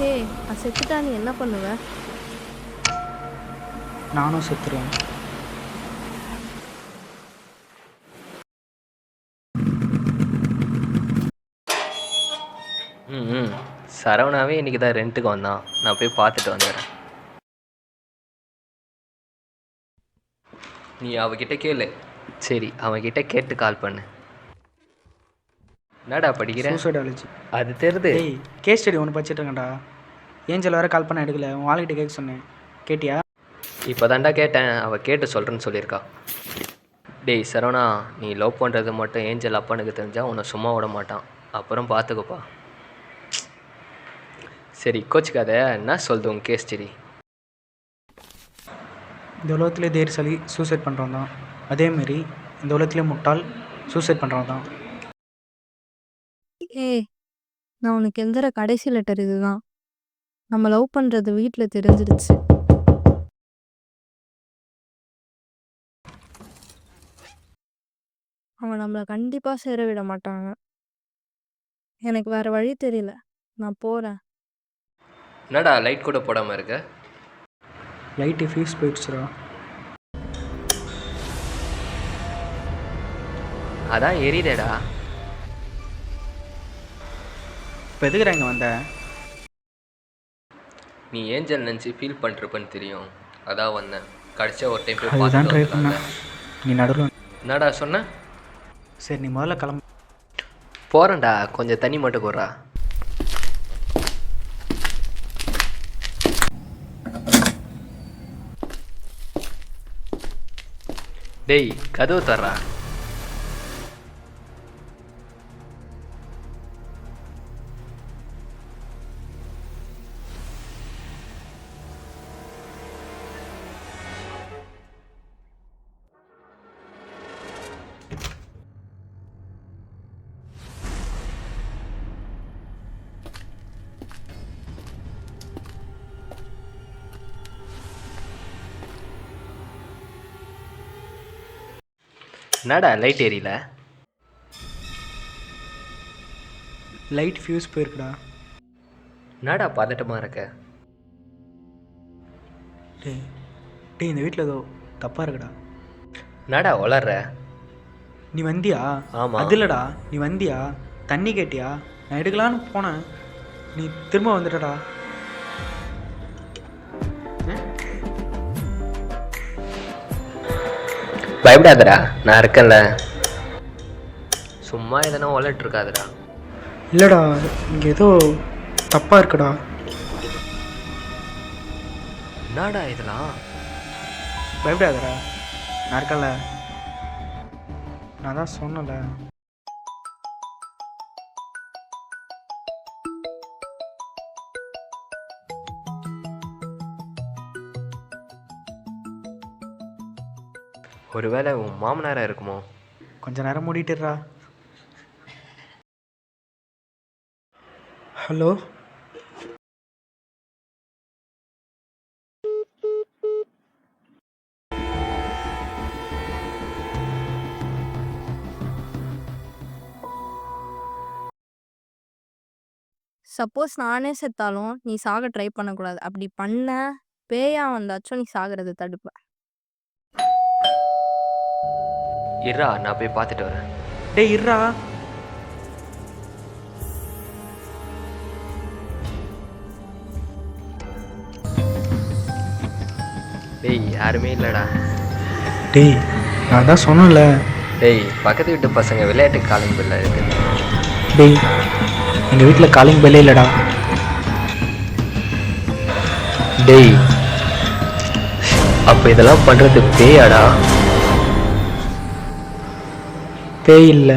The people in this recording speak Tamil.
ஏய் நான் செத்துட்டா நீ என்ன பண்ணுவ? நானும் செத்துருவேன். ம் சரவணாவே இன்னைக்கு தான் ரெண்ட்டுக்கு வந்தான். நான் போய் பார்த்துட்டு வந்துடுறேன். நீ அவகிட்ட கேளு. சரி, அவகிட்ட கேட்டு கால் பண்ணு. என்னடா படிக்கிற? சூசைடாலஜி. அது தெரியுது. டேய் கேஸ் ஸ்டடி ஒன்று படிச்சுட்டு இருக்கேன்டா. ஏஞ்சல் வேறு கால் பண்ண எடுக்கல. உன் ஆளுகிட்ட கேட்க சொன்னேன், கேட்டியா? இப்போ தாண்டா கேட்டேன், அவள் கேட்டு சொல்கிறேன்னு சொல்லியிருக்கா. டேய் சரவணா, நீ லவ் பண்ணுறது மட்டும் ஏஞ்சல் அப்பனுக்கு தெரிஞ்சால் உன்னை சும்மா விட மாட்டான். அப்புறம் பார்த்துக்கோப்பா. சரி கோச்சிக்காத. என்ன சொல்லுது உன் கேஸ் ஸ்டடி? இந்த உலகத்துலேயே தைரியசாலி சூசைட் பண்ணுறவன் தான். அதேமாரி இந்த உலகத்துலேயே முட்டாள் சூசைட் பண்ணுறவன் தான். ஏய் நான் உனக்கு எழுதுற கடைசி லெட்டர் இதுதான். நம்ம லவ் பண்ணுறது வீட்டில் தெரிஞ்சிடுச்சு. அவன் நம்மளை கண்டிப்பாக சேர விட மாட்டாங்க. எனக்கு வேற வழி தெரியல. நான் போகிறேன். என்னடா லைட் கூட போடாமல் இருக்க? லைட்டு ஃபியூஸ் போயிடுச்சுடா. அதான் எரியுதேடா. இப்போ எதுக்குடா இங்கே வந்த? நீ ஏஞ்சல் நினச்சி ஃபீல் பண்ணிருப்பேன்னு தெரியும், அதான் வந்தேன். கடைசியாக ஒரு டைம் போய் அதுதான் ட்ரை பண்ண. பார்த்துட்டு. நீ நடுவில். என்னடா சொன்ன? சரி நீ முதல்ல கிளம்பு. போகிறேன்டா, கொஞ்சம் தண்ணி மட்டும் போடுறா. டேய் கதவு தர்றா. என்னடா லைட் எரியல? லைட் ஃபியூஸ் போயிருக்குடா. என்னடா பதட்டமாக இருக்க? டேய் டேய் இந்த வீட்டில் ஏதோ தப்பாக இருக்குடா. என்னடா வளர்ற? நீ வந்தியா? ஆமாம். அது இல்லைடா, நீ வந்தியா? தண்ணி கேட்டியா? நான் எடுக்கலான்னு போனேன், நீ திரும்ப வந்துட்டடா. பயப்படாதடா, நான் இருக்கேன்ல. சும்மா எதனா வளர்ட்டு இருக்காதடா. இல்லைடா, இங்கே ஏதோ தப்பாக இருக்குடா. என்னடா இதெல்லாம்? பயப்படாதடா, நான் இருக்கல. நான் தான் சொன்னல. ஒருவேளை உன் மாமனாராக இருக்குமோ? கொஞ்ச நேரம் மூடிட்டுறா. ஹலோ, சப்போஸ் நானே செத்தாலும் நீ சாக ட்ரை பண்ணக்கூடாது. அப்படி பண்ண பேயா வந்தாச்சும் நீ சாகிறது தடுப்ப. இருடா, நான் போய் பார்த்துட்டு வரேன். டேய் இருடா. டேய் யாருமே இல்லைடா. டேய் நான் தான் சொன்னல. டேய் பக்கத்து வீட்டு பசங்க விளையாட்டு காலிங் பெல்ல இருக்குது. டேய் எங்கள் வீட்டில் காலிங் பெல்லே இல்லைடா. டேய் அப்போ இதெல்லாம் பண்ணுறது பேயாடா? பேய் இல்லை.